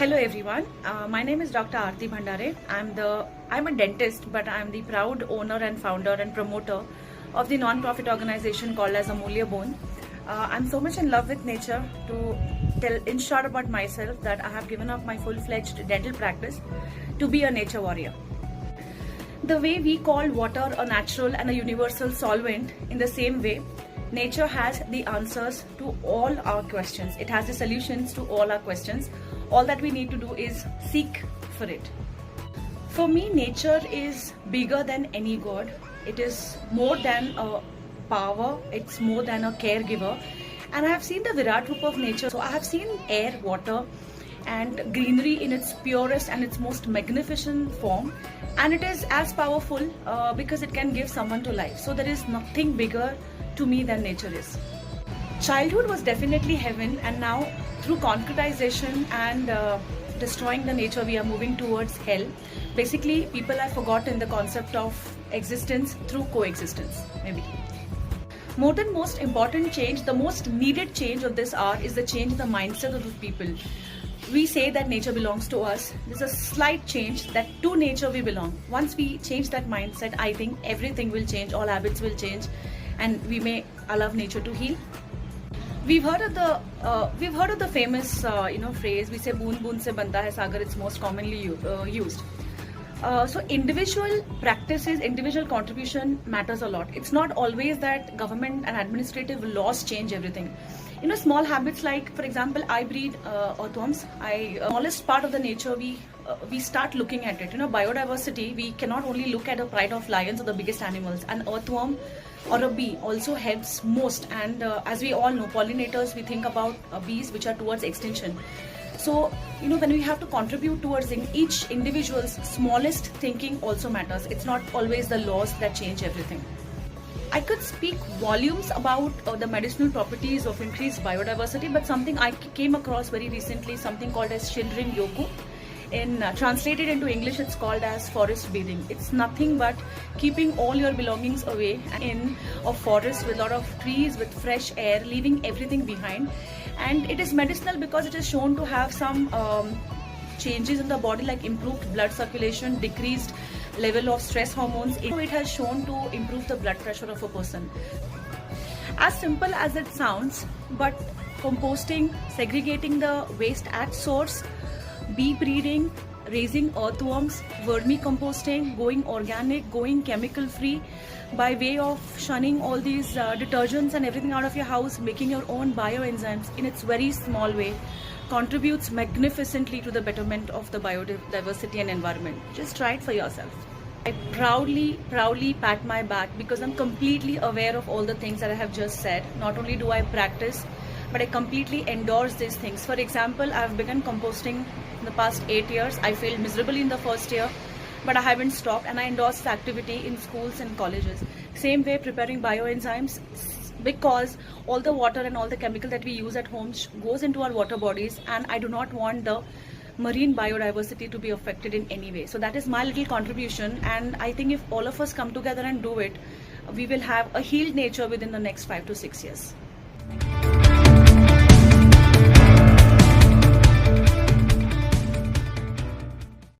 Hello everyone. My name is Dr. Aarti Bhandare. I'm a dentist, but I'm the proud owner and founder and promoter of the non-profit organization called as Amulya Bone. I'm so much in love with nature to tell in short about myself that I have given up my full-fledged dental practice to be a nature warrior. The way we call water a natural and a universal solvent, in the same way, nature has the answers to all our questions. It has the solutions to all our questions. All that we need to do is seek for it. For me, nature is bigger than any god. It is more than a power. It's more than a caregiver. And I have seen the Virat Roop of nature. So I have seen air, water, and greenery in its purest and its most magnificent form. And it is as powerful because it can give someone to life. So there is nothing bigger to me than nature is. Childhood was definitely heaven, and now through concretization and destroying the nature, we are moving towards hell. Basically, people have forgotten the concept of existence through coexistence, maybe. More than most important change, the most needed change of this hour is the change in the mindset of the people. We say that nature belongs to us. There's a slight change that to nature we belong. Once we change that mindset, I think everything will change, all habits will change, and we may allow nature to heal. We've heard of the famous phrase. We say "boon boon se banta hai sagar." It's most commonly used. So individual practices, individual contribution matters a lot. It's not always that government and administrative laws change everything. Small habits like, for example, I breed earthworms. Smallest part of the nature, we start looking at it. Biodiversity, we cannot only look at the pride of lions or the biggest animals. An earthworm or a bee also helps most. And as we all know, pollinators, we think about bees which are towards extinction. So, when we have to contribute towards each individual's smallest thinking also matters. It's not always the laws that change everything. I could speak volumes about the medicinal properties of increased biodiversity, but something I came across very recently, something called as Shinrin Yoku. Translated into English, it's called as forest bathing. It's nothing but keeping all your belongings away in a forest with a lot of trees, with fresh air, leaving everything behind. And it is medicinal because it is shown to have some changes in the body, like improved blood circulation, decreased level of stress hormones. It has shown to improve the blood pressure of a person. As simple as it sounds, but composting, segregating the waste at source, bee breeding, raising earthworms, vermicomposting, going organic, going chemical free, by way of shunning all these detergents and everything out of your house, making your own bioenzymes in its very small way, contributes magnificently to the betterment of the biodiversity and environment. Just try it for yourself. I proudly pat my back because I'm completely aware of all the things that I have just said. Not only do I practice, but I completely endorse these things. For example, I've begun composting in the past 8 years. I failed miserably in the first year, but I haven't stopped, and I endorse the activity in schools and colleges. Same way, preparing bioenzymes, because all the water and all the chemical that we use at home goes into our water bodies, and I do not want the marine biodiversity to be affected in any way. So that is my little contribution, and I think if all of us come together and do it, we will have a healed nature within the next 5 to 6 years.